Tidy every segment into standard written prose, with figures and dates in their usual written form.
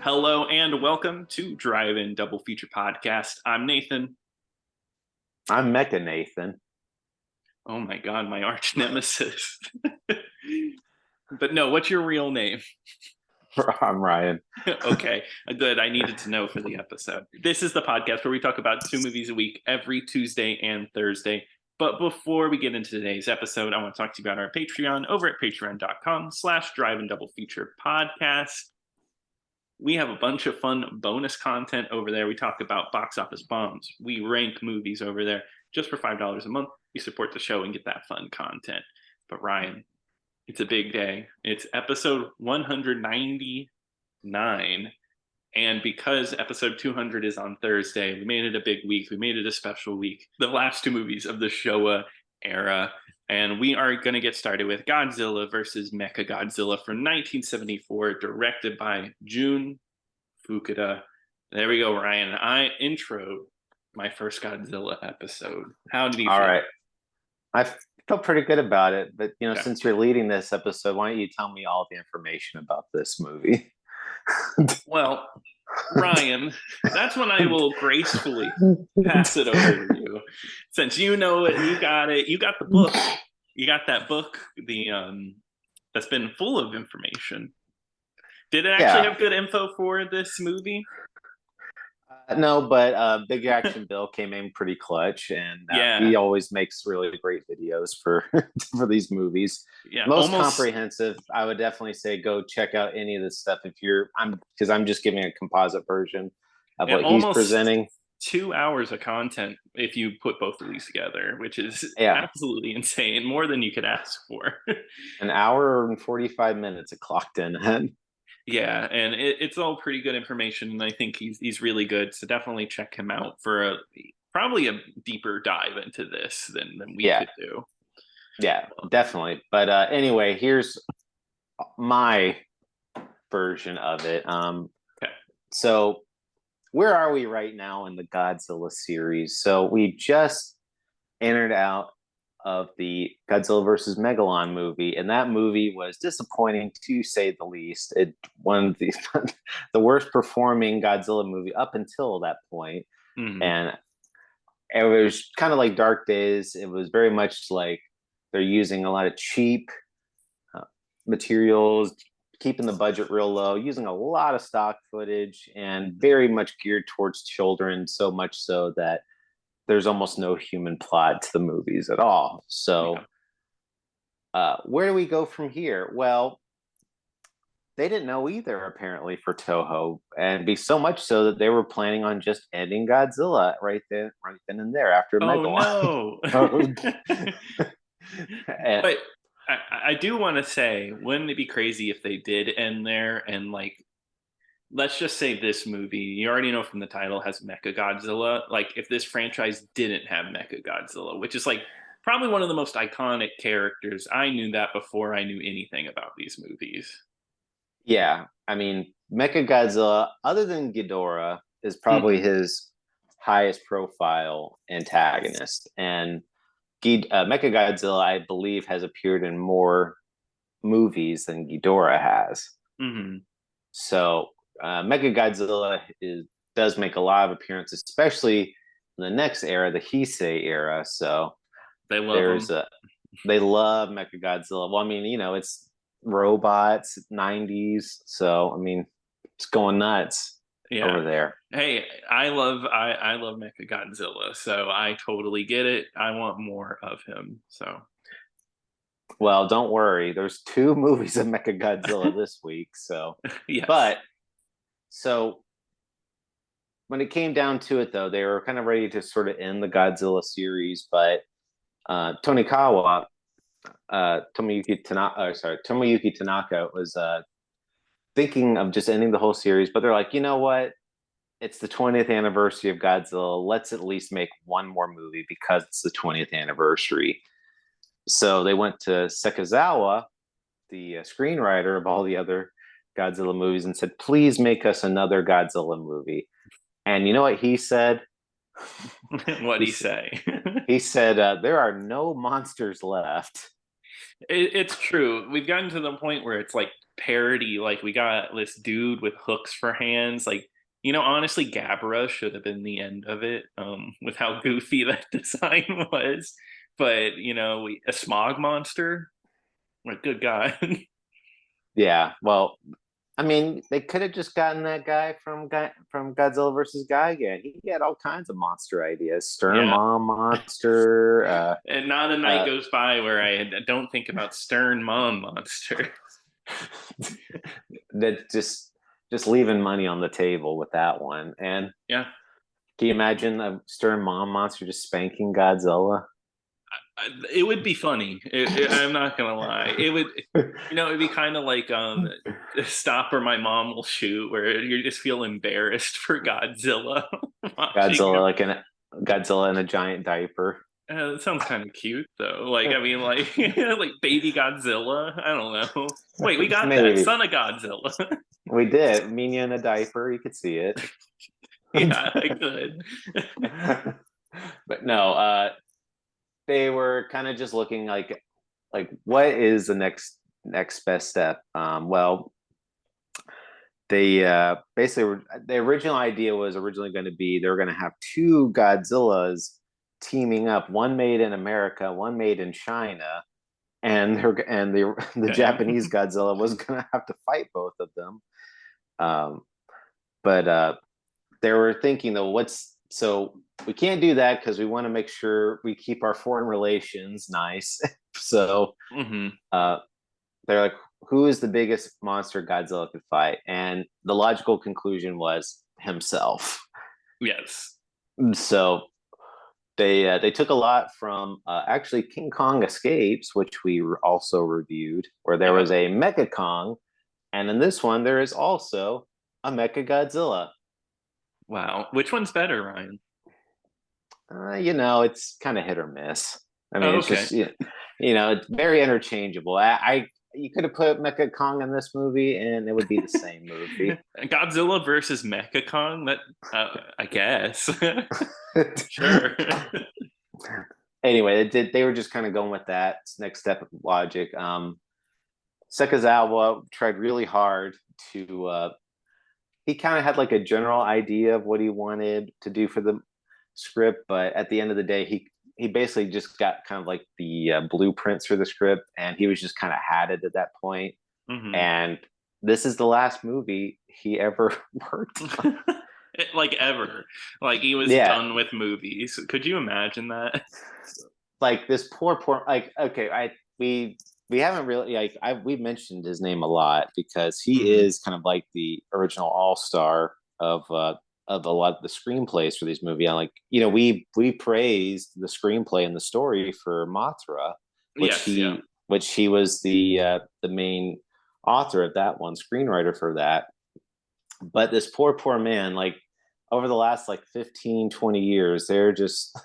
Hello and welcome to Drive-In Double Feature Podcast. I'm Nathan. I'm Mecha Nathan. Oh my God, my arch nemesis. But no, what's your real name? I'm Ryan. Okay, good. I needed to know for the episode. This is the podcast where we talk about 2 movies a week every Tuesday and Thursday. But before we get into today's episode, I want to talk to you about our Patreon over at patreon.com/Drive-In Double Feature Podcast. We have a bunch of fun bonus content over there. We talk about box office bombs. We rank movies over there just for $5 a month. You support the show and get that fun content. But Ryan, it's a big day. It's episode 199. And because episode 200 is on Thursday, we made it a big week. We made it a special week. The last two movies of the Showa era. And we are going to get started with Godzilla versus Mechagodzilla from 1974, directed by Jun Fukuda. There we go, Ryan. I introed my first Godzilla episode. How did you feel? All right. I felt pretty good about it, but since you're leading this episode, why don't you tell me all the information about this movie? Well, Ryan, that's when I will gracefully pass it over to you. Since you know it, you got it. You got the book. You got that book. That's been full of information. Did it actually have good info for this movie? No, but Big Action Bill came in pretty clutch, and he always makes really great videos for for these movies. Yeah, most comprehensive. I would definitely say go check out any of this stuff because I'm just giving a composite version of what he's presenting. 2 hours of content if you put both of these together, which is absolutely insane, more than you could ask for. An hour and 45 minutes it clocked in at. Yeah, and it's all pretty good information, and I think he's really good. So definitely check him out for probably a deeper dive into this than we could do. Yeah, definitely. But anyway, here's my version of it. Okay. So where are we right now in the Godzilla series? So we just entered out of the Godzilla versus Megalon movie, and that movie was disappointing to say the least. It won the worst performing Godzilla movie up until that point. And it was kind of like Dark Days. It was very much like they're using a lot of cheap materials, keeping the budget real low, using a lot of stock footage, and very much geared towards children, so much so that there's almost no human plot to the movies at all. So where do we go from here? Well, they didn't know either, apparently, for Toho, and be so much so that they were planning on just ending Godzilla right then and there after Megalon. No. But I do want to say, wouldn't it be crazy if they did end there and let's just say this movie, you already know from the title, has Mechagodzilla. Like, if this franchise didn't have Mechagodzilla, which is probably one of the most iconic characters. I knew that before I knew anything about these movies. Yeah, I mean, Mechagodzilla, other than Ghidorah, is probably his highest profile antagonist. And Mechagodzilla, I believe, has appeared in more movies than Ghidorah has. So Mechagodzilla does make a lot of appearances, especially in the next era, the Heisei era. So they love Mechagodzilla. Well, I mean, it's robots, 90s. So I mean, it's going nuts over there. Hey, I love Mechagodzilla, so I totally get it. I want more of him. So, well, don't worry. There's 2 movies of Mechagodzilla this week. So, yes. But so when it came down to it, though, they were kind of ready to sort of end the Godzilla series, but Tomoyuki Tanaka was thinking of just ending the whole series, but they're like, you know what? It's the 20th anniversary of Godzilla. Let's at least make one more movie because it's the 20th anniversary. So they went to Sekizawa, the screenwriter of all the other Godzilla movies, and said, please make us another Godzilla movie. And you know what he said? What'd he say? He said, there are no monsters left. It's true. We've gotten to the point where it's like parody. Like we got this dude with hooks for hands. Like, honestly, Gabra should have been the end of it. With how goofy that design was. But a smog monster. Like, good God. Yeah, well, I mean, they could have just gotten that guy from Godzilla versus Gigan. He had all kinds of monster ideas. Stern Yeah. Mom monster. And not a night goes by where I don't think about Stern Mom Monster. That just leaving money on the table with that one. And Yeah. can you imagine a Stern Mom monster just spanking Godzilla? It would be funny. I'm not gonna lie. It'd be kind of like Stop or My Mom Will Shoot, where you just feel embarrassed for Godzilla watching. Godzilla in a giant diaper. That sounds kind of cute, though. Like, I mean, like, like baby Godzilla. I don't know. Wait, we got that Maybe son of Godzilla. we did. Minya in a diaper. You could see it. Yeah, I could. But no, they were kind of just looking like what is the next best step. Well, they basically the original idea was originally going to be they were going to have two Godzillas teaming up, one made in America, one made in China, and the Japanese Godzilla was going to have to fight both of them. But they were thinking though, so we can't do that because we want to make sure we keep our foreign relations nice. So they're like, who is the biggest monster Godzilla could fight? And the logical conclusion was himself. Yes. So they took a lot from actually King Kong Escapes, which we also reviewed, where there was a Mecha Kong, and in this one there is also a Mechagodzilla. Wow. Which one's better, Ryan? It's kind of hit or miss. I mean, it's okay. just it's very interchangeable. You could have put Mecha Kong in this movie, and it would be the same movie. Godzilla versus Mecha Kong. That I guess. Sure. Anyway, they were just kind of going with that next step of logic. Sekazawa tried really hard to. He kind of had like a general idea of what he wanted to do for the script, but at the end of the day, he basically just got kind of like the blueprints for the script, and he was just kind of had it at that point. And this is the last movie he ever worked on. Like ever. Like he was done with movies. Could you imagine that? Like this poor like, okay, we haven't really we've mentioned his name a lot because he is kind of like the original all-star of a lot of the screenplays for these movies. Like, we praised the screenplay and the story for Mothra, which he was the main author of that one, screenwriter for that. But this poor man, like over the last like 15, 20 years, they're just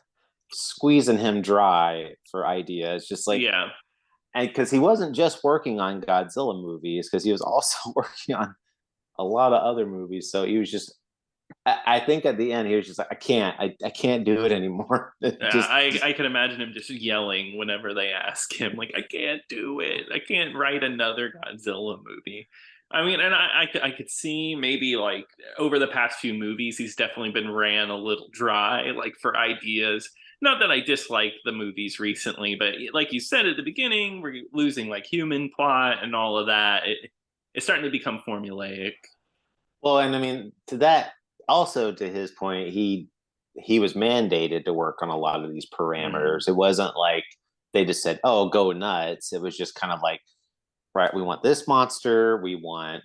squeezing him dry for ideas. Just like, and because he wasn't just working on Godzilla movies, because he was also working on a lot of other movies. So he was just, I think at the end he was just like, I can't do it anymore. I can imagine him just yelling whenever they ask him, like, I can't do it. I can't write another Godzilla movie. I mean, and I could see maybe like over the past few movies, he's definitely been ran a little dry, like for ideas. Not that I dislike the movies recently, but like you said at the beginning, we're losing like human plot and all of that. It's starting to become formulaic. Well, and I mean, also to his point, he was mandated to work on a lot of these parameters. It wasn't like they just said, "Oh, go nuts." It was just kind of like, right, we want this monster, we want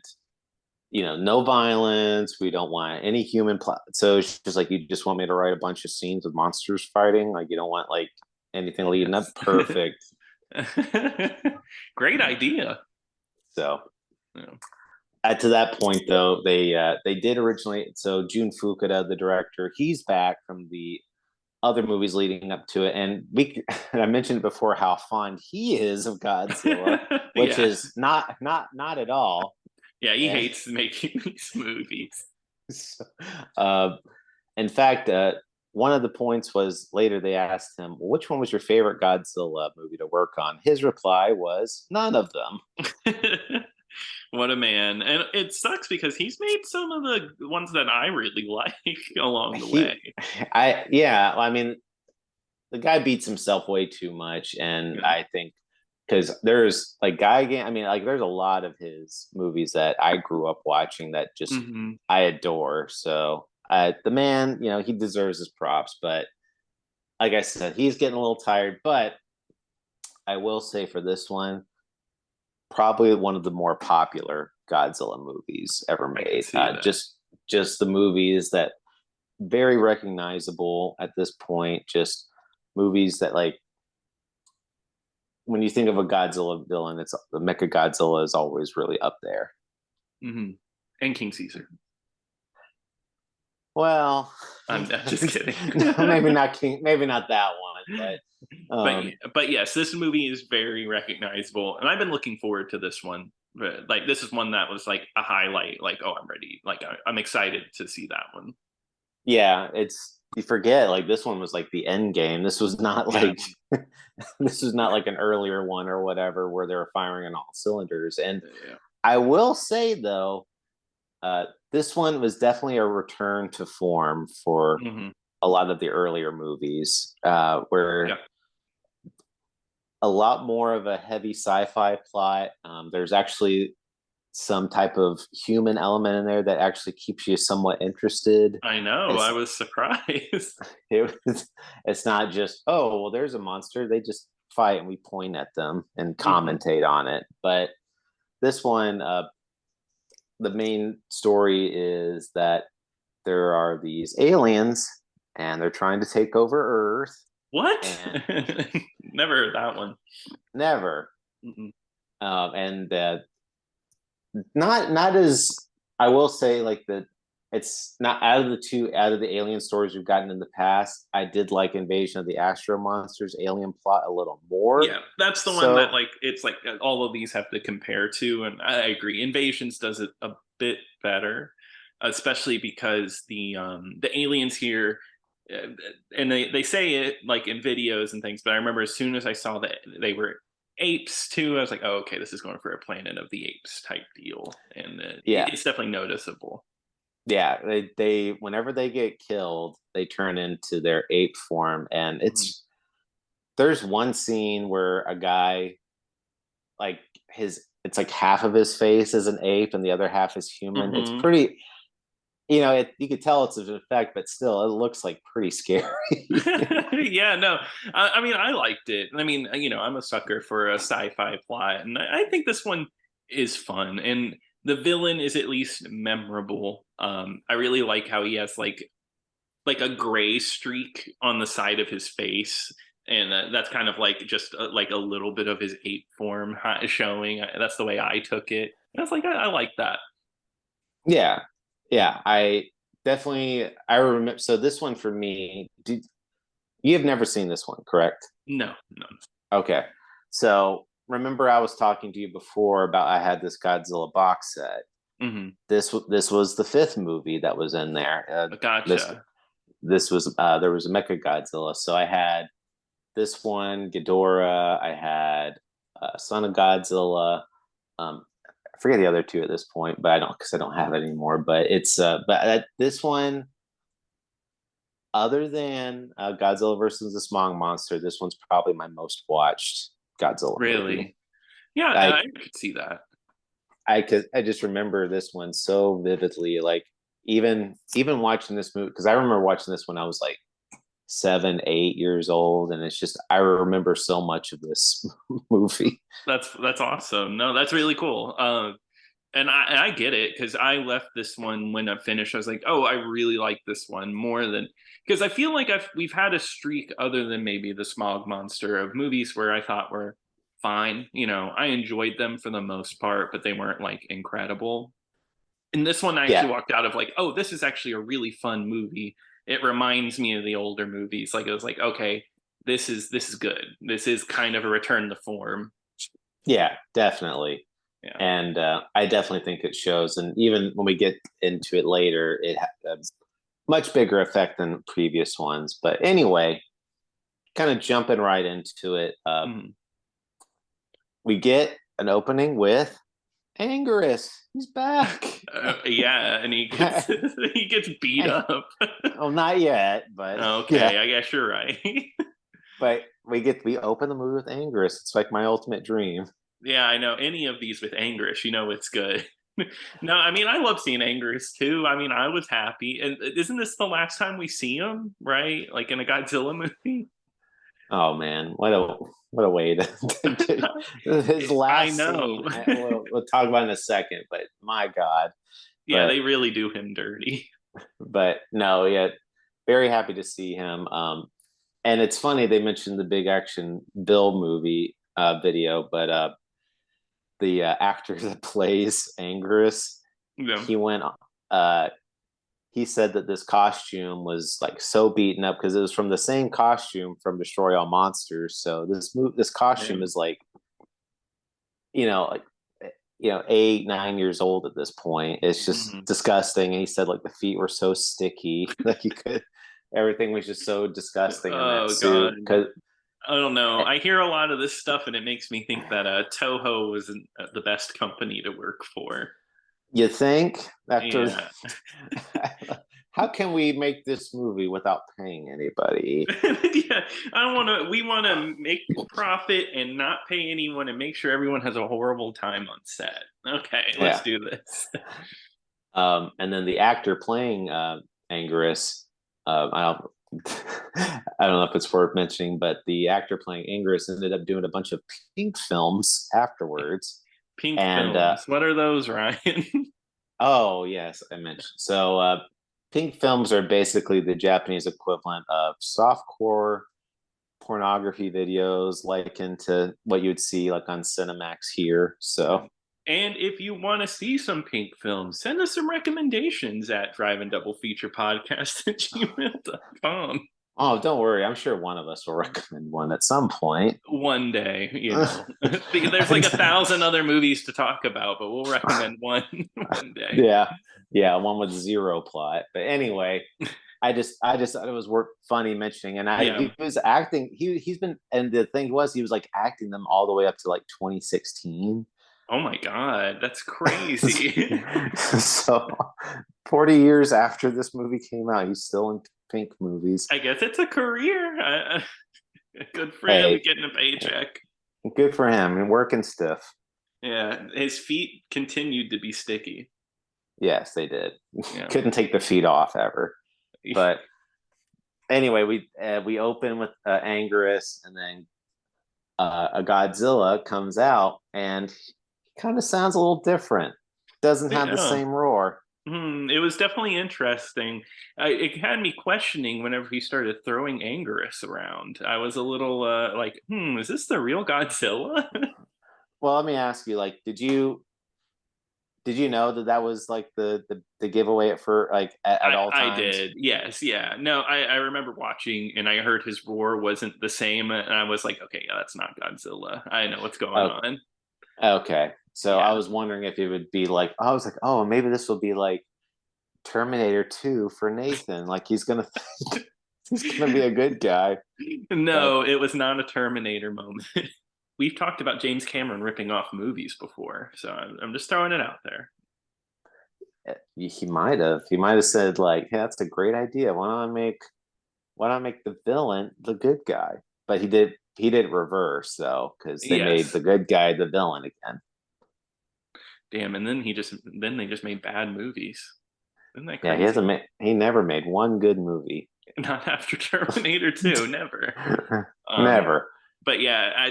no violence, we don't want any human plot. So it's just like, you just want me to write a bunch of scenes with monsters fighting, like you don't want like anything leading up. Perfect. Great idea. So to that point though, they did originally, so Jun Fukuda, the director, he's back from the other movies leading up to it, and I mentioned it before how fond he is of Godzilla, which is not at all. Yeah, he hates making these movies. So, in fact, one of the points was later they asked him, well, which one was your favorite Godzilla movie to work on? His reply was none of them. What a man. And it sucks because he's made some of the ones that I really like along the way. Yeah, I mean, the guy beats himself way too much, and Yeah. I think because there's like guy game. I mean, like there's a lot of his movies that I grew up watching that just Hmm. I adore. So the man, he deserves his props. But like I said, he's getting a little tired. But I will say for this one, probably one of the more popular Godzilla movies ever I can made. see that. Just the movies that very recognizable at this point. Just movies that like when you think of a Godzilla villain, it's the Mechagodzilla is always really up there. Hmm. And King Caesar. Well, I'm just kidding. no, maybe not that one, but But yes, this movie is very recognizable, and I've been looking forward to this one. But, like, this is one that was like a highlight. Like, oh, I'm ready. Like, I'm excited to see that one. yeah, it's you forget like this one was like the end game. This was not Yeah, like this was not like an earlier one or whatever where they were firing on all cylinders. And yeah. I will say though, this one was definitely a return to form for Hmm. a lot of the earlier movies, where Yeah. a lot more of a heavy sci-fi plot. There's actually some type of human element in there that actually keeps you somewhat interested. I know. I It's was surprised. it's not just, oh well, there's a monster. They just fight and we point at them and Hmm. commentate on it. But this one, the main story is that there are these aliens and they're trying to take over Earth. What? And Never heard that one. never, Mm-mm. and not as I will say like the it's not out of the alien stories we've gotten in the past. I did like Invasion of the Astro Monsters alien plot a little more. Yeah, that's the one that So like it's like all of these have to compare to, and I agree. Invasions does it a bit better, especially because the aliens here, uh, and they say it like in videos and things. But I remember as soon as I saw that they were apes too, I was like, oh, okay, this is going for a Planet of the Apes type deal, and yeah, it's definitely noticeable. yeah, they whenever they get killed, they turn into their ape form, and Mhm. there's one scene where a guy like his it's like half of his face is an ape and the other half is human. It's Mhm. pretty, you could tell it's an effect, but still, it looks like pretty scary. Yeah, no, I mean, I liked it. I mean, I'm a sucker for a sci-fi plot, and I think this one is fun, and the villain is at least memorable. I really like how he has like a gray streak on the side of his face, and that's kind of like just like a little bit of his ape form showing. That's the way I took it. And I was like, I like that. Yeah, yeah, I definitely I remember. So this one for me, you have never seen this one, correct? No, no. Okay, so remember I was talking to you before about I had this Godzilla box set. Hmm. This was the fifth movie that was in there. This Gotcha. this was there was a Mecha Godzilla, so I had this one, Ghidorah. I had Son of Godzilla. I forget the other two at this point, but I don't because I don't have it anymore. But this one, other than Godzilla versus the Smog Monster, this one's probably my most watched Godzilla movie. Really? Yeah, I Like could see that. I just remember this one so vividly. Like even watching this movie because I remember watching this when I was like 7, 8 years old, and it's just I remember so much of this movie. That's awesome. No, that's really cool. And I get it because I left this one when I finished. I was like, oh, I really like this one more than because I feel like we've had a streak other than maybe the Smog Monster of movies where I thought were fine. I enjoyed them for the most part, but they weren't like incredible. And this one I Yeah, actually walked out of like, oh, this is actually a really fun movie. It reminds me of the older movies. Like it was like, okay, this is good. This is kind of a return to form. yeah, definitely. Yeah. And I definitely think it shows. And even when we get into it later, much bigger effect than previous ones. But anyway, kind of jumping right into it, Mhm. we get an opening with Angerus. He's back. Yeah, and he gets he gets beat up. Well, not yet, but Okay, yeah. I guess you're right. But we open the movie with Angerus. It's like my ultimate dream. Yeah, I know any of these with Anguish, it's good. No, I mean I love seeing Anguish too. I mean I was happy, and isn't this the last time we see him? Right, like in a Godzilla movie. Oh man, what a way to his I last know. scene. We'll talk about in a second, but my God. Yeah, But they really do him dirty. no, yeah, very happy to see him. And it's funny they mentioned the big action Bill movie video, but the actor that plays Angerus, Yeah. he went. Uh, he said that this costume was like so beaten up because it was from the same costume from Destroy All Monsters. So this costume Damn. is like, you know, like 8, 9 years old at this point. It's just Mhm. disgusting. And he said like the feet were so sticky, like you could, everything was just so disgusting in that Oh suit. god. Because I don't know. I hear a lot of this stuff, and it makes me think that Toho wasn't the best company to work for. you think after, Yeah. how can we make this movie without paying anybody? Yeah, I want to. We want to make profit and not pay anyone, and make sure everyone has a horrible time on set. Okay, let's Yeah. do this. And then the actor playing Angerus, I don't, I don't know if it's worth mentioning, but the actor playing Angerus ended up doing a bunch of pink films afterwards. Pink And films. What are those, Ryan? oh yes, I mentioned. So pink films are basically the Japanese equivalent of softcore pornography videos, likened to what you'd see like on Cinemax here. So And if you want to see some pink films, send us some recommendations at drive and double feature podcast at gmail.com. oh, don't worry. I'm sure one of us will recommend one at some point. One day, there's like 1,000 other movies to talk about, but we'll recommend one one day. Yeah, yeah, one with zero plot. But anyway, I just thought it was funny mentioning, and Yeah. he was acting. He's been, and the thing was, he was like acting them all the way up to like 2016. Oh my God, that's crazy. So 40 years after this movie came out, he's still in pink movies. I guess it's a career. Good for him Hey, getting a paycheck. good for him and working stiff. Yeah, his feet continued to be sticky. Yes, they did. Yeah. Couldn't take the feet off ever. But anyway, we open with Angerus, and then a Godzilla comes out, and he kind of sounds a little different. Doesn't have the Yeah. same roar. It was definitely interesting. It had me questioning whenever he started throwing Anguirus around. I was a little like, is this the real Godzilla? Well, let me ask you, like, did you know that that was like the giveaway for like at all I times? did. Yes. Yeah. No, I remember watching and I heard his roar wasn't the same. And I was like, okay, yeah, that's not Godzilla. I know what's going Oh, on. okay. So I Yeah. was wondering if it would be like, I was like, oh, maybe this will be like Terminator 2 for Nathan. Like he's gonna be a good guy. But No, it was not a Terminator moment. We've talked about James Cameron ripping off movies before. So I'm just throwing it out there. he might have said like, hey, that's a great idea. Why not make the villain the good guy? But he did reverse though, because they made Yes. the good guy the villain again. Damn. And then they just made bad movies. Isn't that Yeah, crazy? he never made one good movie. Not after Terminator 2, never. Um, Never. but yeah,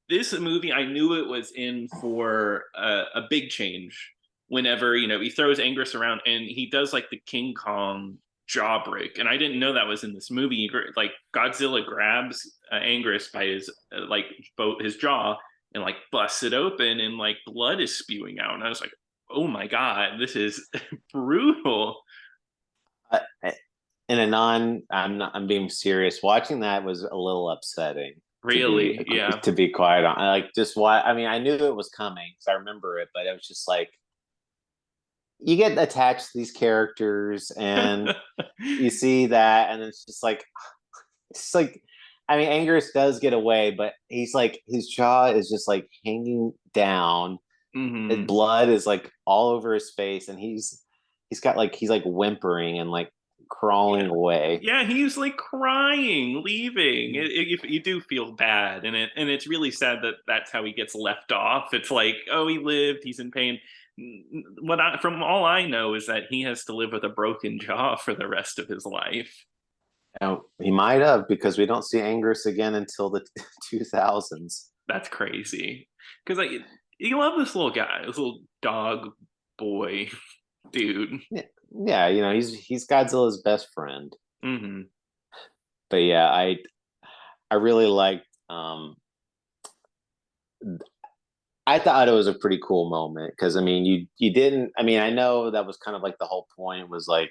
this movie, I knew it was in for a big change. Whenever he throws Anguirus around and he does like the King Kong jaw break, and I didn't know that was in this movie. Like Godzilla grabs Anguirus by his like both his jaw and like busts it open, and like blood is spewing out. And I was like, oh my god, this is brutal. Uh, in a non, I'm being serious. Watching that was a little upsetting. To be Really, yeah. to be quiet on, I like just why. I mean, I knew it was coming because I remember it, but it was just like, you get attached to these characters, and you see that, and it's like, I mean, Angus does get away, but he's like, his jaw is just like hanging down. His Hmm. blood is like all over his face, and he's like whimpering and like crawling Yeah. away. Yeah, he was like crying, leaving. You do feel bad, and it's really sad that that's how he gets left off. It's like, oh, he lived, he's in pain. From all I know is that he has to live with a broken jaw for the rest of his life. Now, he might have, because we don't see Angus again until the 2000s. That's crazy. Because like you love this little guy, this little dog boy dude. Yeah, yeah, he's Godzilla's best friend. Hmm. But yeah, I really liked. I thought it was a pretty cool moment, because I mean, you didn't. I mean, I know that was kind of like the whole point was like,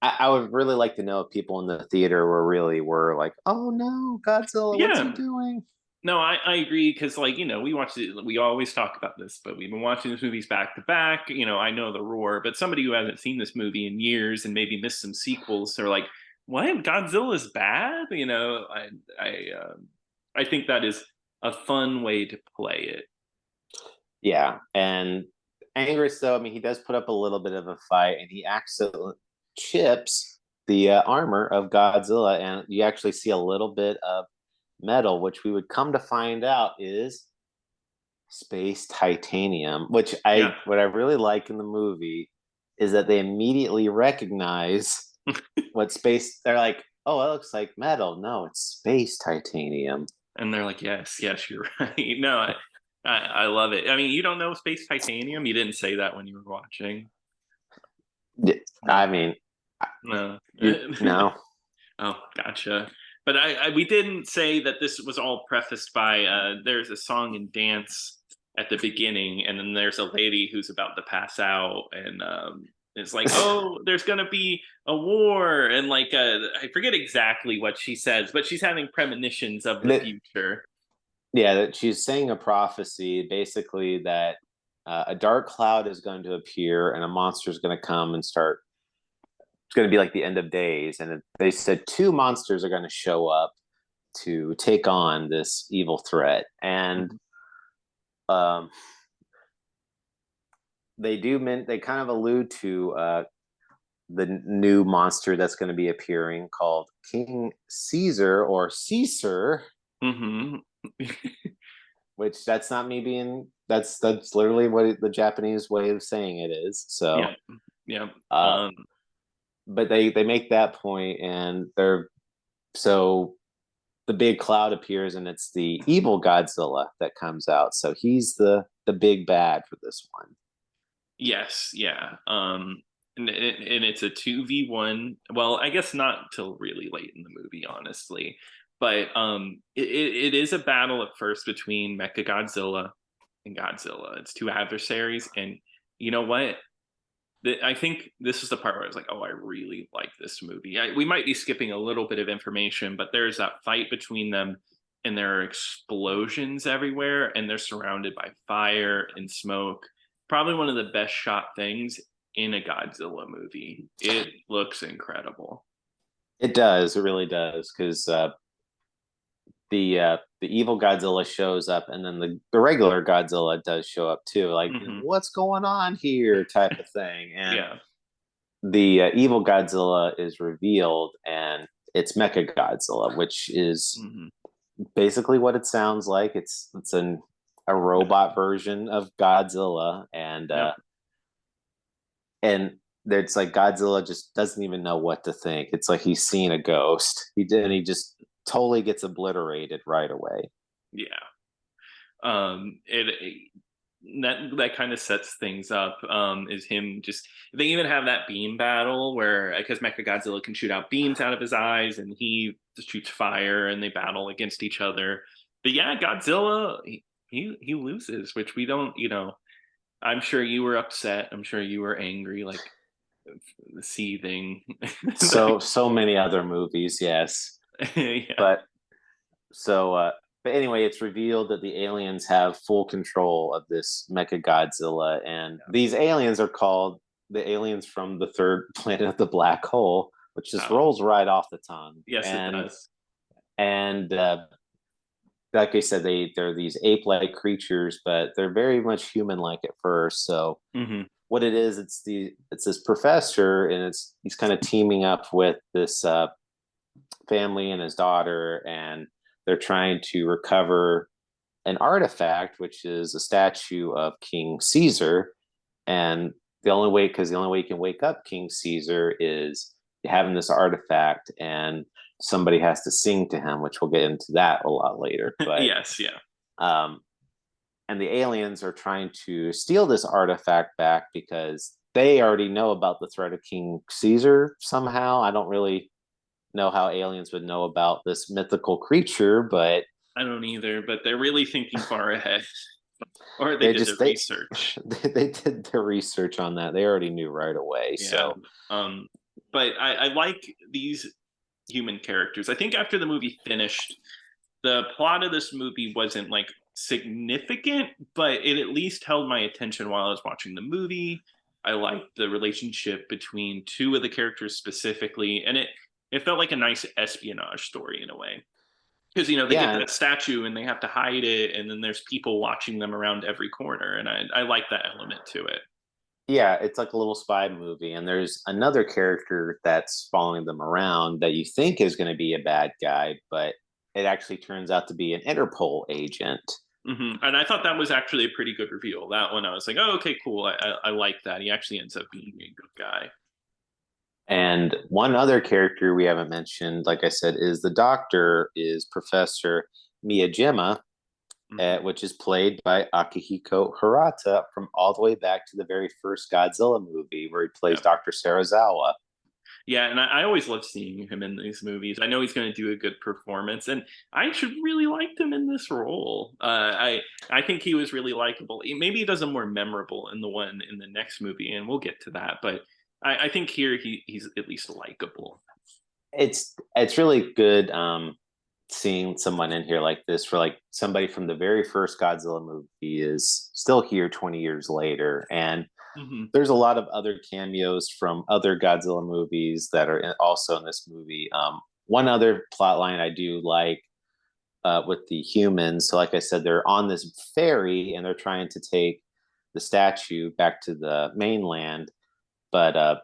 I would really like to know if people in the theater were like, oh no, Godzilla, what's he Yeah. doing? No, I agree because, like, we watch it. We always talk about this, but we've been watching these movies back to back. I know the roar, but somebody who hasn't seen this movie in years and maybe missed some sequels, are like, "What? Godzilla's bad?" I think that is a fun way to play it. Yeah, and Angus, though, I mean, he does put up a little bit of a fight, and he accidentally chips the armor of Godzilla, and you actually see a little bit of metal, which we would come to find out is space titanium. Yeah. What I really like in the movie is that they immediately recognize what space. They're like, oh, it looks like metal. No, it's space titanium. And they're like, yes, yes, you're right. No, I love it. I mean, you don't know Space Titanium? You didn't say that when you were watching. Yeah, I mean, No. no. Oh, gotcha. But we didn't say that this was all prefaced by there's a song and dance at the beginning, and then there's a lady who's about to pass out, and it's like, oh, there's gonna be a war, and like I forget exactly what she says, but she's having premonitions of the That future. Yeah, that she's saying a prophecy, basically that a dark cloud is going to appear, and a monster is going to come and start. It's going to be like the end of days, and they said two monsters are going to show up to take on this evil threat, and Mhm. um, they kind of allude to the new monster that's going to be appearing, called King Caesar, or Caesar, Mhm. which that's not me being that's literally what the Japanese way of saying it is. So, Yeah. Yeah. uh, but they make that point, and they're so the big cloud appears, and it's the evil Godzilla that comes out. So he's the big bad for this one. Yes, yeah. And it's a 2v1. Well, I guess not till really late in the movie, honestly. But it is a battle at first between Mechagodzilla and Godzilla. It's two adversaries, and you know what? I think this is the part where I was like, oh, I really like this movie. We might be skipping a little bit of information, but there's that fight between them, and there are explosions everywhere, and they're surrounded by fire and smoke. Probably one of the best shot things in a Godzilla movie. It looks incredible. It does, it really does, because the evil Godzilla shows up, and then the regular Godzilla does show up too. Like, Hmm. what's going on here, type of thing. And Yeah. the evil Godzilla is revealed, and it's Mechagodzilla, which is Hmm. basically what it sounds like. It's a robot version of Godzilla, Yep. and it's like Godzilla just doesn't even know what to think. It's like he's seen a ghost. He just totally gets obliterated right away. Yeah. It that kind of sets things up. Is him just they even have that beam battle where because Mechagodzilla can shoot out beams out of his eyes and he just shoots fire and they battle against each other. But yeah, Godzilla he loses, which we don't. I'm sure you were upset. I'm sure you were angry, like seething. So many other movies, yes. Yeah. But so but anyway, it's revealed that the aliens have full control of this Mechagodzilla, and these aliens are called the aliens from the third planet of the black hole, which just Oh, rolls right off the tongue. yes, it does. And like I said, they're these ape-like creatures, but they're very much human-like at first. So Hmm. what it is, it's this professor, and he's kind of teaming up with this family and his daughter, and they're trying to recover an artifact, which is a statue of King Caesar. And the only way you can wake up King Caesar is having this artifact, and somebody has to sing to him, which we'll get into that a lot later. But Yes, yeah. um, and the aliens are trying to steal this artifact back because they already know about the threat of King Caesar somehow. I don't really know how aliens would know about this mythical creature, but I don't either, but they're really thinking far ahead. Or they they did just the they research. they did their research on that. They already knew right away. Yeah. So But I like these human characters. I think after the movie finished, the plot of this movie wasn't like significant, but it at least held my attention while I was watching the movie. I liked the relationship between two of the characters specifically, and it felt like a nice espionage story in a way. Because they get yeah, that statue and they have to hide it, and then there's people watching them around every corner, and I like that element to it. yeah, it's like a little spy movie, and there's another character that's following them around that you think is going to be a bad guy, but it actually turns out to be an Interpol agent. And I thought that was actually a pretty good reveal. That one, I was like, oh, okay, cool. I like that. He actually ends up being a good guy. And one other character we haven't mentioned, like I said, is the doctor, is Professor Miyajima, Hmm. which is played by Akihiko Hirata from all the way back to the very first Godzilla movie, where he plays Yeah. Dr. Sarazawa. Yeah, and I always love seeing him in these movies. I know he's going to do a good performance, and I actually really liked him in this role. I think he was really likable. Maybe he does a more memorable in the one in the next movie, and we'll get to that. But I think here he's at least likable. It's really good seeing someone in here like this, for like somebody from the very first Godzilla movie is still here 20 years later. And Hmm. there's a lot of other cameos from other Godzilla movies that are also in this movie. One other plot line I do like, with the humans. So, like I said, they're on this ferry and they're trying to take the statue back to the mainland. But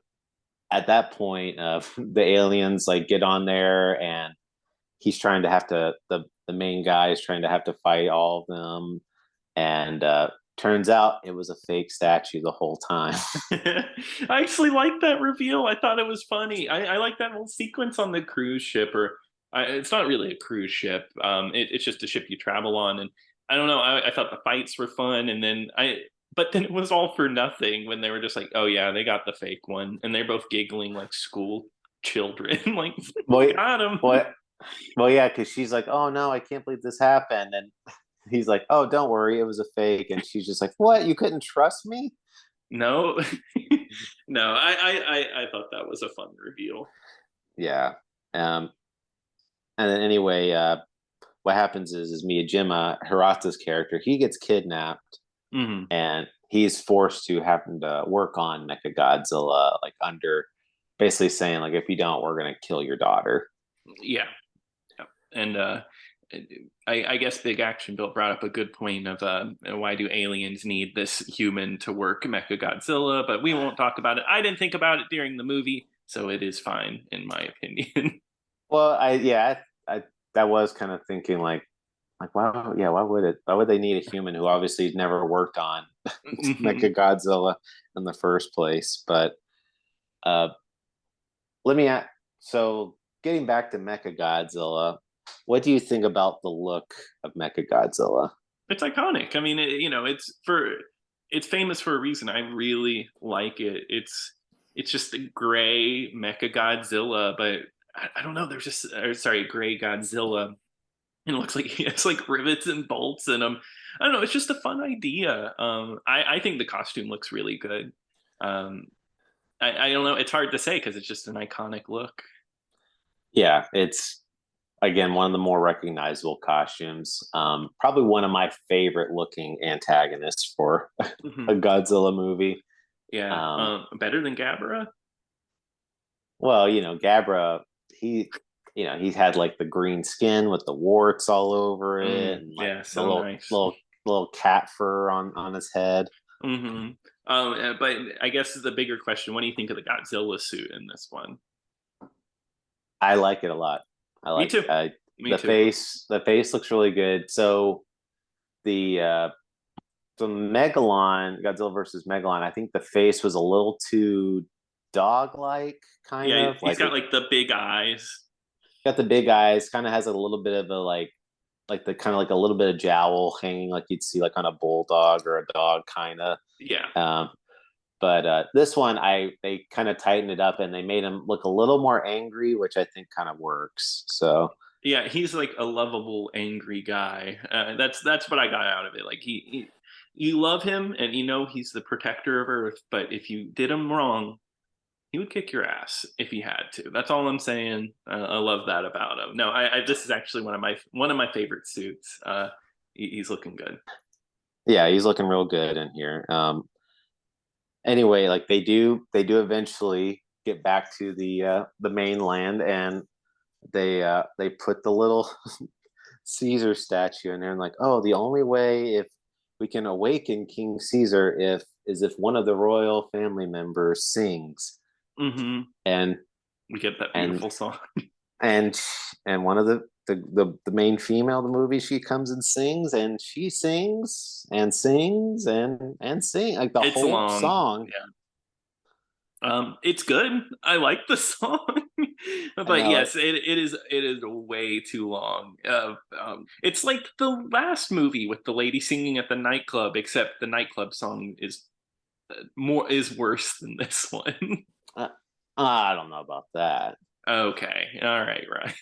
at that point, the aliens like get on there, and he's trying to have to the main guy is trying to have to fight all of them, and turns out it was a fake statue the whole time. I actually like that reveal. I thought it was funny. I like that whole sequence on the cruise ship, or it's not really a cruise ship. It's just a ship you travel on, and I don't know. I thought the fights were fun, and but then it was all for nothing when they were just like, oh yeah, they got the fake one, and they're both giggling like school children, like well, got him. well, well, yeah, because she's like, "Oh no, I can't believe this happened," and he's like, "Oh, don't worry, it was a fake," and she's just like, "What? You couldn't trust me?" No, no. I thought that was a fun reveal. Yeah. Um, and then anyway, what happens is Miyajima, Hirata's character, he gets kidnapped, Hmm. and he's forced to having to work on Mechagodzilla, like under basically saying like, if you don't, we're gonna kill your daughter. Yeah. Yeah. And I guess Big Action Bill brought up a good point of why do aliens need this human to work Mechagodzilla, but we won't talk about it. I didn't think about it during the movie, so it is fine in my opinion. Well, I that was kind of thinking like why, yeah, why would they need a human who obviously never worked on Hmm. Mechagodzilla in the first place? But uh, let me ask, so getting back to Mechagodzilla, what do you think about the look of Mechagodzilla? It's iconic. I mean, it's famous for a reason. I really like it. It's just a gray Mechagodzilla, but I don't know. There's just sorry, gray Godzilla. And it looks like he has like rivets and bolts in them. I don't know. It's just a fun idea. I think the costume looks really good. Um, I don't know. It's hard to say because it's just an iconic look. Yeah, again, one of the more recognizable costumes. Probably one of my favorite looking antagonists for a Hmm. Godzilla movie. Yeah, Um, better than Gabra. well, Gabra, he, he's had like the green skin with the warts all over it, and like Yeah, the so little nice. little cat fur on his head. Hmm. But I guess the bigger question: what do you think of the Godzilla suit in this one? I like it a lot. I Me like too. Me the too. face. The face looks really good. So the Megalon, Godzilla versus Megalon, I think the face was a little too dog-like, kind Yeah, of he's like got it like the big eyes. got the big eyes, kind of has a little bit of a like the kind of like a little bit of jowl hanging, like you'd see like on a bulldog or a dog, kind of. Yeah, Um, but this one, they kind of tightened it up and they made him look a little more angry, which I think kind of works. So yeah, he's like a lovable, angry guy. That's what I got out of it. Like you love him, and you know he's the protector of Earth. But if you did him wrong, he would kick your ass if he had to. That's all I'm saying. I love that about him. No, this is actually one of my favorite suits. He's looking good. yeah, he's looking real good in here. Anyway, like they do eventually get back to the mainland, and they put the little Caesar statue in there, and like, oh, the only way if we can awaken King Caesar if is if one of the royal family members sings. Hmm. and We get that and beautiful song. and and one of the main female of the movie, she comes and sings, and she sings and sings and sing like the It's whole long. song. Yeah. It's good. I like the song, I but know yes, it is way too long. It's like the last movie with the lady singing at the nightclub, except the nightclub song is worse than this one. uh, I don't know about that. Okay, all right, right.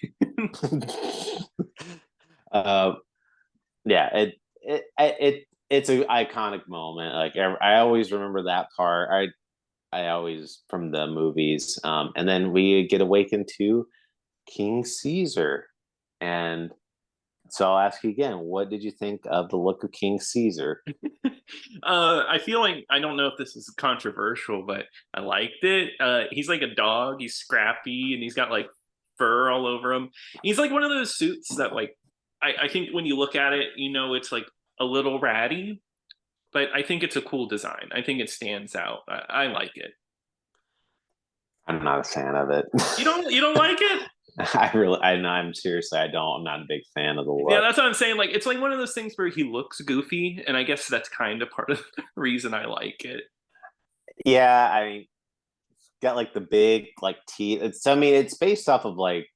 uh, yeah, it's an iconic moment. Like I always remember that part. I always from the movies. And then we get awakened to King Caesar. And so I'll ask you again, what did you think of the look of King Caesar? I feel like I don't know if this is controversial, but I liked it. He's like a dog. He's scrappy, and he's got like fur all over him. He's like one of those suits that like I think when you look at it, it's like a little ratty, but I think it's a cool design. I think it stands out. I like it. I'm not a fan of it. You don't like it? I'm seriously, I'm not a big fan of the Yeah, look. that's what I'm saying. Like it's like one of those things where he looks goofy, and I guess that's kind of part of the reason I like it. Yeah, I mean, got like the big like teeth. I mean, it's based off of like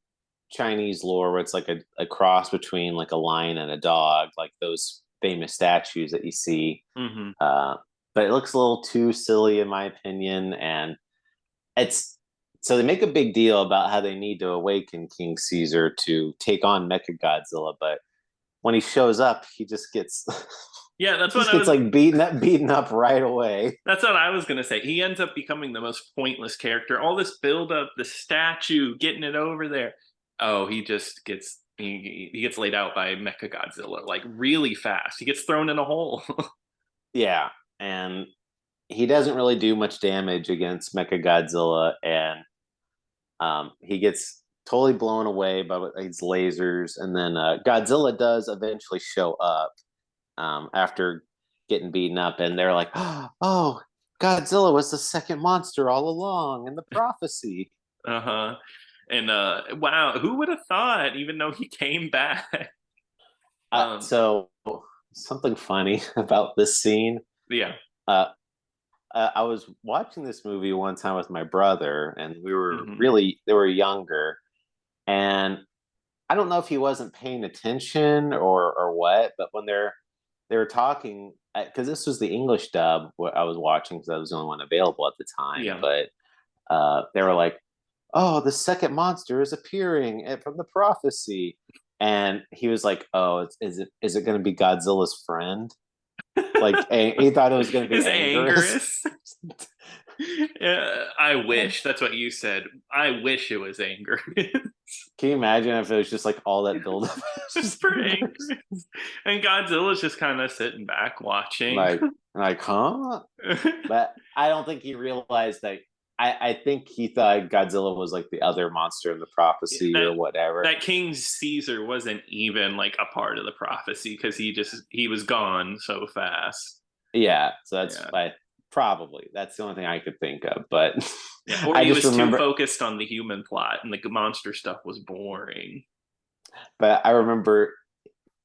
Chinese lore where it's like a cross between like a lion and a dog, like those famous statues that you see. Hmm. Uh, but it looks a little too silly in my opinion, and it's so they make a big deal about how they need to awaken King Caesar to take on Mechagodzilla, but when he shows up, he just gets Yeah, that's he what just I gets was. like beaten up right away. That's what I was gonna say. He ends up becoming the most pointless character. All this build up, the statue, getting it over there. Oh, he just he gets laid out by Mechagodzilla like really fast. He gets thrown in a hole. Yeah, and he doesn't really do much damage against Mechagodzilla, and he gets totally blown away by these lasers, and then Godzilla does eventually show up after getting beaten up, and they're like, "Oh, Godzilla was the second monster all along in the prophecy." Uh-huh. And wow, who would have thought? Even though he came back. Um, So something funny about this scene. yeah. Uh, I was watching this movie one time with my brother, and Hmm. they were younger, and I don't know if he wasn't paying attention or what, but when they were talking, because this was the English dub what I was watching because I was the only one available at the time, Yeah. but they were like, "Oh, the second monster is appearing from the prophecy," and he was like, "Oh, is it going to be Godzilla's friend?" Like he thought it was going to be Is Angerus. Angerus. Yeah, I wish that's what you said. I wish it was anger. Can you imagine if it was just like all that buildup? For anger. And Godzilla's just kind of sitting back watching. like, huh? But I don't think he realized that. I think he thought Godzilla was like the other monster in the prophecy that or whatever. that King Caesar wasn't even like a part of the prophecy because he was gone so fast. Yeah, so that's Yeah. probably that's the only thing I could think of. But Yeah, or I he just was too remember. focused on the human plot and the monster stuff was boring. But I remember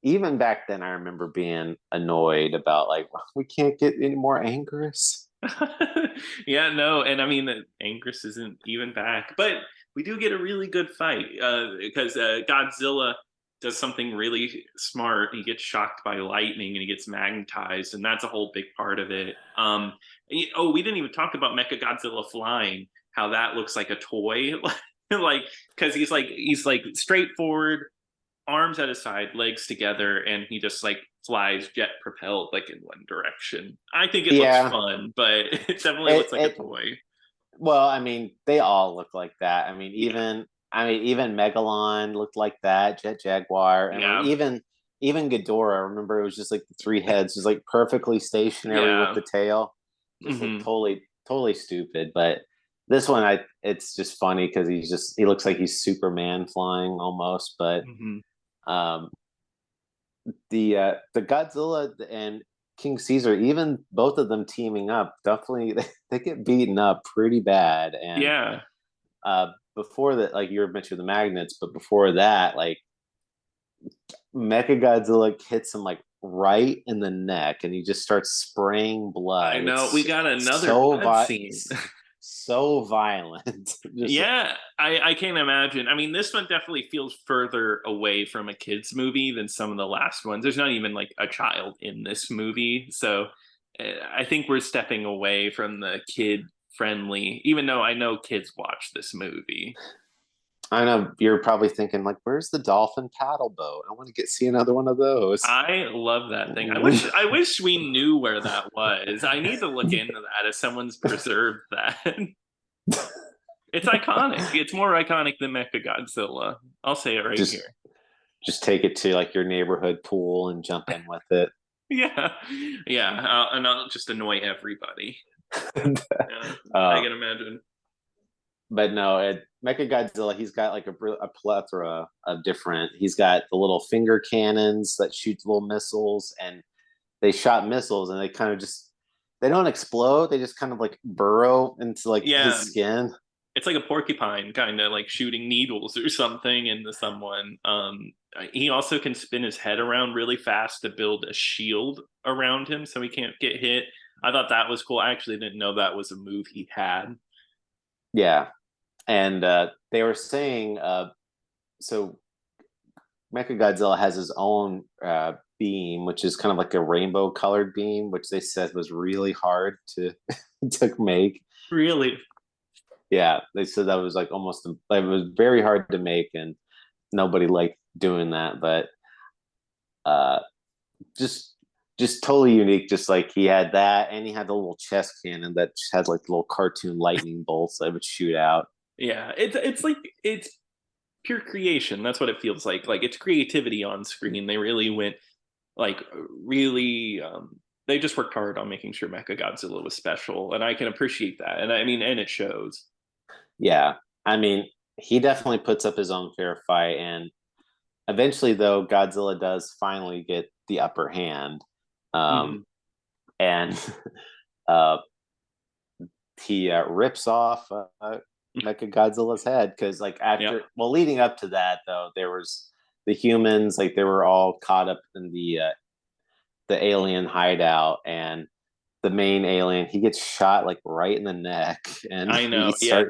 even back then, I remember being annoyed about like we can't get any more Angerus. Yeah, no, and I mean Angus isn't even back, but we do get a really good fight because Godzilla does something really smart. He gets shocked by lightning and he gets magnetized, and that's a whole big part of it. Oh, we didn't even talk about Mechagodzilla flying. How that looks like a toy, like because he's like straightforward, arms at his side, legs together, and he just like flies jet propelled like in one direction. I think it looks Yeah, fun, but it definitely it looks like a it toy. well, I mean, they all look like that. Yeah, Even Megalon looked like that. Jet Jaguar. yeah, Even Ghidorah. I remember it was just like the three heads, just like perfectly stationary with yeah. the tail. Just looked Hmm. totally stupid. But this one, it's just funny because he looks like he's Superman flying almost. But Hmm. um, the Godzilla and King Caesar, even both of them teaming up, definitely they get beaten up pretty bad. And Yeah, before that, like you were mentioning the magnets, but before that, like Mechagodzilla hits him like right in the neck, and he just starts spraying I blood. know. We It's got another so blood scene. so violent. Just Yeah, I can't imagine. I mean, this one definitely feels further away from a kids movie than some of the last ones. There's not even like a child in this movie, so I think we're stepping away from the kid friendly. Even though I know kids watch this movie. I know you're probably thinking like, where's the dolphin paddle boat? I want to see another one of those. I love that thing. I wish we knew where that was. I need to look into that if someone's preserved that. It's iconic. It's more iconic than Mechagodzilla. I'll say it right just here. just take it to like your neighborhood pool and jump in with it. Yeah, yeah, and I'll just annoy everybody. Yeah, I uh, can imagine. but no, Mechagodzilla, he's got like a plethora of different. He's got the little finger cannons that shoot little missiles, and they shot missiles, and they kind of just they don't explode. They just kind of like burrow into like his Yeah, skin. it's like a porcupine, kind of like shooting needles or something into someone. He also can spin his head around really fast to build a shield around him so he can't get hit. I thought that was cool. I actually didn't know that was a move he had. Yeah, and they were saying so Mechagodzilla has his own beam, which is kind of like a rainbow colored beam, which they said was really hard to to make. Really? Yeah, they said that was like almost like it was very hard to make, and nobody liked doing that. But uh, just just totally unique. Just like he had that, and he had the little chest cannon that had like little cartoon lightning bolts that would shoot out. Yeah, it's like it's pure creation. That's what it feels like. Like it's creativity on screen. They really went like really they just worked hard on making sure Mecha Godzilla was special, and I can appreciate that. And I mean, and it shows. Yeah, I mean, he definitely puts up his own fair fight, and eventually, though, Godzilla does finally get the upper hand, um, Mm-hmm. and uh, he rips off Mecha Godzilla's head because, like, Yeah, leading up to that, though, there was the humans, like, they were all caught up in the alien hideout, and the main alien he gets shot like right in the neck, and I know. Yeah,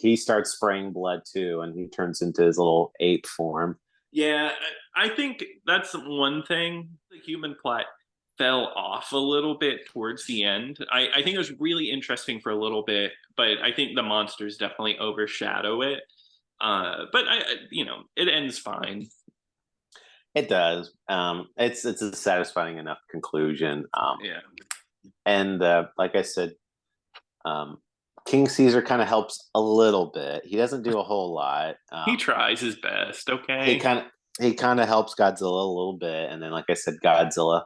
he starts spraying blood too, and he turns into his little ape form. yeah. I think that's one thing. The human plot fell off a little bit towards the end. I think it was really interesting for a little bit, but I think the monsters definitely overshadow it. But it ends fine. It does. It's a satisfying enough conclusion. Yeah. And like I said, King Caesar kind of helps a little bit. He doesn't do a whole lot. He tries his best, He okay? kind of he kind of helps Godzilla a little bit, and then, like I said, Godzilla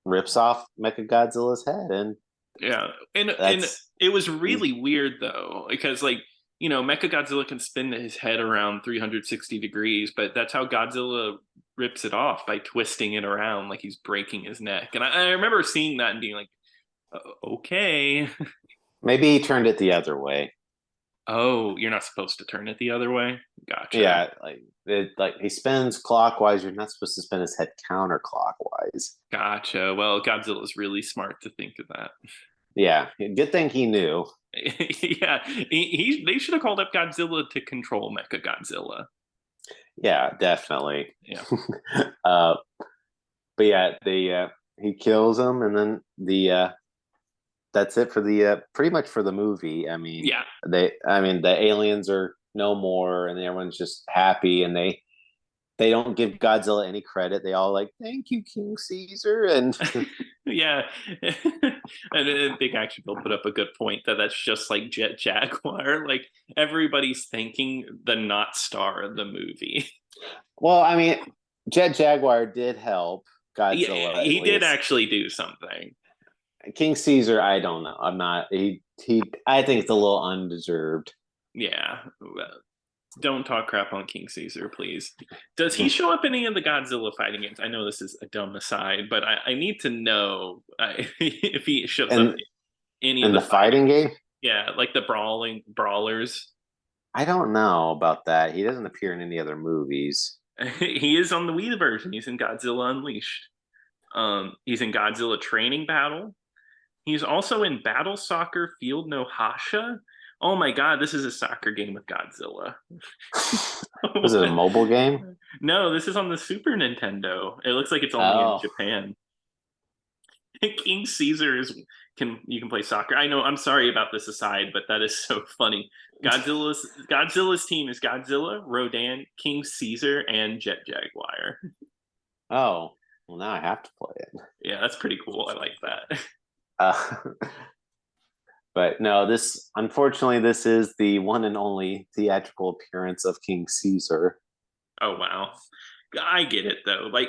rips off Mechagodzilla's head, and Yeah. And that's it was really weird though, because like, Mechagodzilla can spin his head around 360 degrees, but that's how Godzilla rips it off by twisting it around like he's breaking his neck. And I remember seeing that and being like, okay. maybe he turned it the other way. Oh, you're not supposed to turn it the other way? Gotcha. Yeah, like he spins clockwise. You're not supposed to spin his head counterclockwise. Gotcha. Well, Godzilla's really smart to think of that. Yeah, good thing he knew. Yeah, they should have called up Godzilla to control Mechagodzilla. Yeah, definitely. Yeah. uh, but yeah, he kills him, and then that's it for the pretty much for the movie. Yeah. The aliens are no more, and everyone's just happy, and they don't give Godzilla any credit. They all like, thank you, King Caesar, and Yeah. And I think actually they'll put up a good point that that's just like Jet Jaguar. Like everybody's thanking the not star of the movie. well, Jet Jaguar did help Yeah, Godzilla at he did least. actually do something. King Caesar, I don't know. I'm not. He. I think it's a little undeserved. Yeah. Don't talk crap on King Caesar, please. Does he show up in any of the Godzilla fighting games? I know this is a dumb aside, but I need to know if he shows up And in any of in the the fighting game, yeah, like the brawlers. I don't know about that. He doesn't appear in any other movies. He is on the Wii version. He's in Godzilla Unleashed. He's in Godzilla Training Battle. He's also in Battle Soccer Field No Hasha. Oh my god, this is a soccer game with Godzilla. Was it a mobile game? No, this is on the Super Nintendo. It looks like it's only in Oh, Japan. King Caesar is can you can play soccer. I know. I'm sorry about this aside, but that is so funny. Godzilla's team is Godzilla, Rodan, King Caesar, and Jet Jaguar. oh. Well, now I have to play it. Yeah, that's pretty cool. I like that. Uh, but no, this is the one and only theatrical appearance of King Caesar. Oh wow, I get it though. Like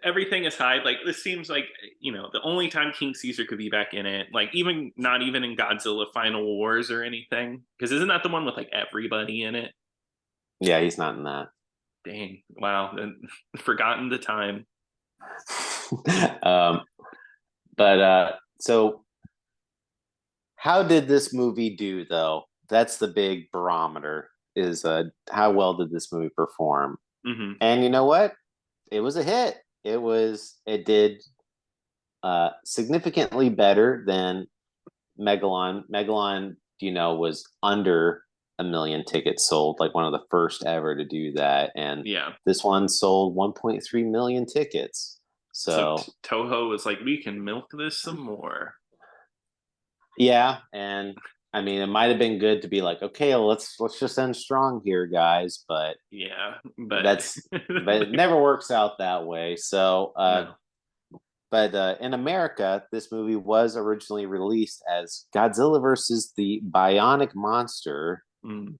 everything aside, like this seems like the only time King Caesar could be back in it. Like even not even in Godzilla Final Wars or anything, because isn't that the one with like everybody in it? Yeah, he's not in that. Dang, wow, forgotten the time. um, but so how did this movie do though? That's the big barometer is how well did this movie perform? Mm-hmm. And you know what? It was a hit. It did significantly better than Megalon. Megalon, was under 1 million tickets sold, like one of the first ever to do that. And Yeah. this one sold 1.3 million tickets. So So Toho was like, we can milk this some more. yeah, and it might have been good to be like, okay, well, let's just end strong here, guys. But Yeah, but but it never works out that way. So no. but in America, this movie was originally released as Godzilla versus the Bionic Monster, Mm.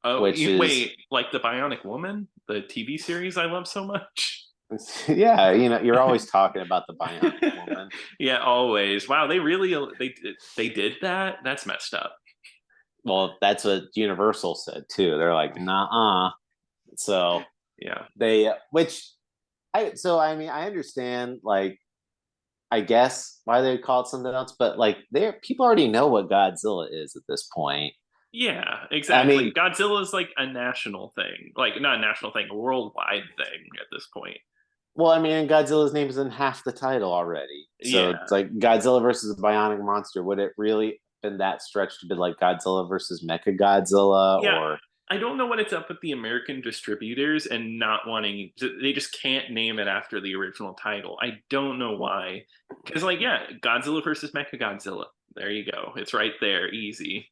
Oh, which is wait, like the Bionic Woman, the TV series I love so much. yeah, you're always talking about the Bionic Woman. Yeah, always. Wow, they really they did that. That's messed up. Well, that's what Universal said too. They're like, nah. So Yeah, which I understand, like, I guess why they call it something else, but like people already know what Godzilla is at this point. yeah, I exactly. mean, Godzilla is like a national thing, like not a national thing, a worldwide thing at this point. well, and Godzilla's name is in half the title already. So Yeah, it's like Godzilla versus the Bionic Monster. Would it really been that stretch to be like Godzilla versus Mechagodzilla yeah. or I don't know what it's up with the American distributors and not wanting. They just can't name it after the original title. I don't know why. Because like, yeah, Godzilla versus Mechagodzilla. There you go. It's right there, easy.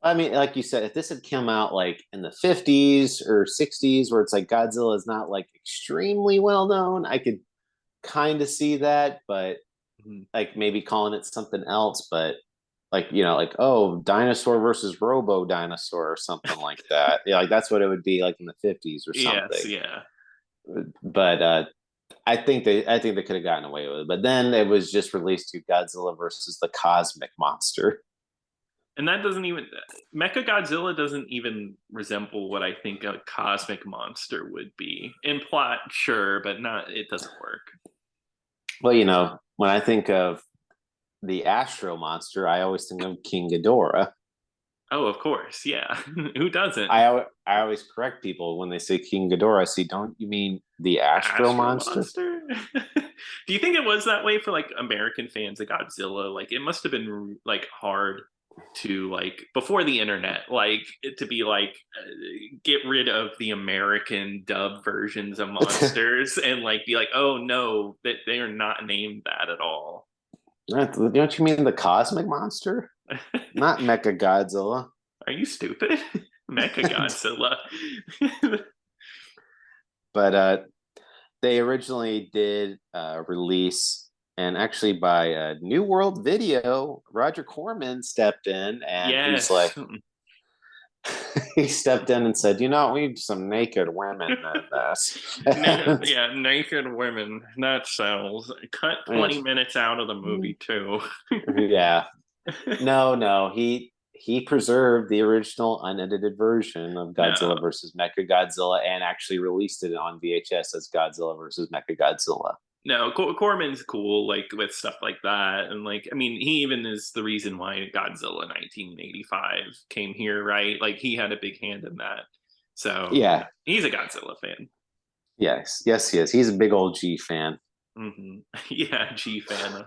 like you said, if this had come out like in the 50s or 60s where it's like Godzilla is not like extremely well known, I could kind of see that, but Mhm. like maybe calling it something else, but like like, oh, dinosaur versus robo dinosaur or something like that. Yeah, like that's what it would be like in the 50s or Yes, something. yeah. But I think they could have gotten away with it. But then it was just released to Godzilla versus the cosmic monster. And that doesn't even Mechagodzilla doesn't even resemble what I think a cosmic monster would be. In plot, sure, but not it doesn't work. Well, when I think of the Astro monster, I always think of King Ghidorah. Oh, of course, yeah. Who doesn't? I always correct people when they say King Ghidorah. I say, don't you mean the Astro Astro monster? Monster? Do you think it was that way for like American fans of Godzilla? Like it must have been like hard to like before the internet, like to be like get rid of the American dub versions of monsters and like be like, oh no, that they are not named that at all. Don't you mean the cosmic monster? Not Mecha Godzilla. Are you stupid? Mecha Godzilla. But they originally did release, and actually by New World Video, Roger Corman stepped in, and he's like, Yes. he stepped in and said, we need some naked women in this. Yeah, naked women. That sells. Cut 20 minutes out of the movie too. Yeah. No. He preserved the original unedited version of Godzilla No. versus Mechagodzilla and actually released it on VHS as Godzilla versus Mechagodzilla. No, Corman's cool, like with stuff like that, and like I mean, he even is the reason why Godzilla 1985 came here, right? Like he had a big hand in that. So Yeah. he's a Godzilla fan. Yes, he is. He's a big old G fan. Mm-hmm. Yeah, G fan.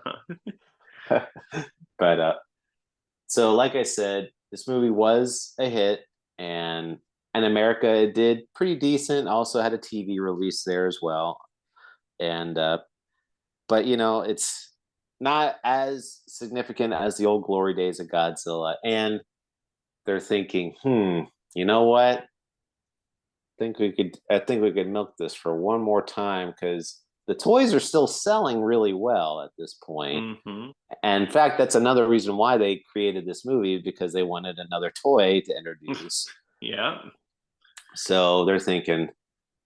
But so like I said, this movie was a hit, and in America it did pretty decent. Also had a TV release there as well. And but it's not as significant as the old glory days of Godzilla. And they're thinking, you know what? I think we could milk this for one more time because the toys are still selling really well at this point. Mm-hmm. And in fact, that's another reason why they created this movie, because they wanted another toy to introduce. Yeah. So they're thinking,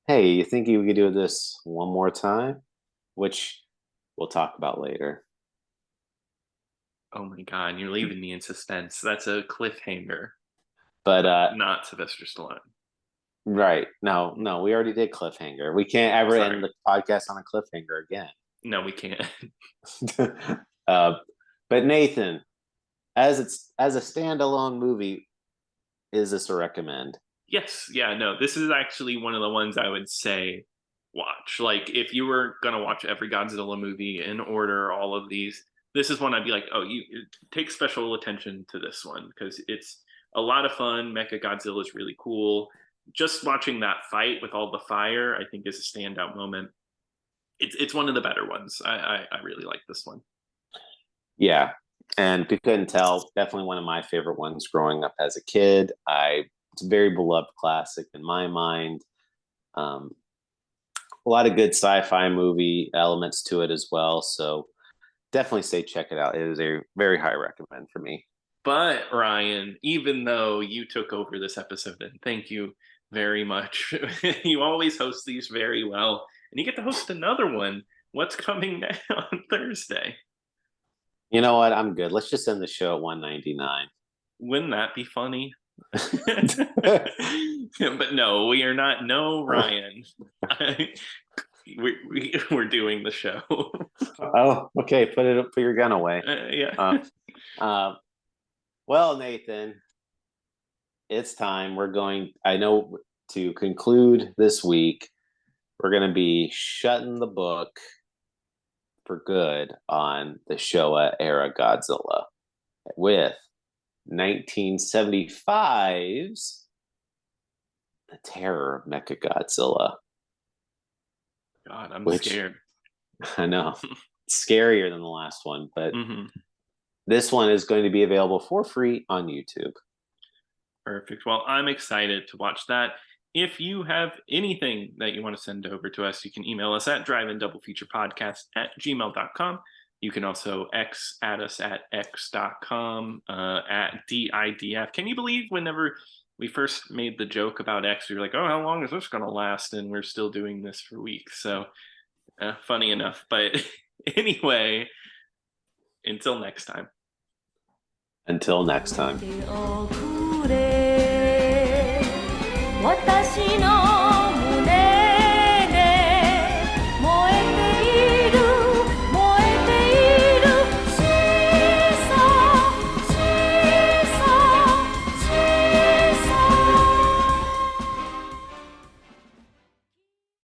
hey, you think we could do this one more time? Which we'll talk about later. Oh my god, you're leaving me in suspense. That's a cliffhanger. But not Sylvester Stallone. Right. No, we already did cliffhanger. We can't ever Sorry. end the podcast on a cliffhanger again. No, we can't. But Nathan, as a standalone movie, is this a recommend? Yes. Yeah, no, this is actually one of the ones I would say watch. Like if you were gonna watch every Godzilla movie in order, all of these, this is one I'd be like, oh, you take special attention to this one because it's a lot of fun. Mechagodzilla is really cool. Just watching that fight with all the fire, I think, is a standout moment. It's one of the better ones. I really like this one. Yeah, and if you couldn't tell, definitely one of my favorite ones growing up as a kid. It's a very beloved classic in my mind. A lot of good sci-fi movie elements to it as well. So definitely say check it out. It is a very high recommend for me. But Ryan, even though you took over this episode, and thank you very much, you always host these very well, and you get to host another one. What's coming on Thursday? You know what? I'm good. Let's just end the show at 199. Wouldn't that be funny? But no, we are not. No, Ryan. We're doing the show. Oh, okay. Put your gun away. Yeah. Well, Nathan, it's time. I know, to conclude this week, we're going to be shutting the book for good on the Showa era Godzilla with 1975's The Terror of Mechagodzilla. God, I'm scared. I know. It's scarier than the last one, but mm-hmm. This one is going to be available for free on YouTube. Perfect. Well, I'm excited to watch that. If you have anything that you want to send over to us, you can email us at drive-in-double-feature-podcast@gmail.com. You can also at us at x.com, at DIDF. Can you believe whenever we first made the joke about X, we were like, oh, how long is this going to last? And we're still doing this for weeks. So funny enough. But anyway, until next time. Until next time. 私の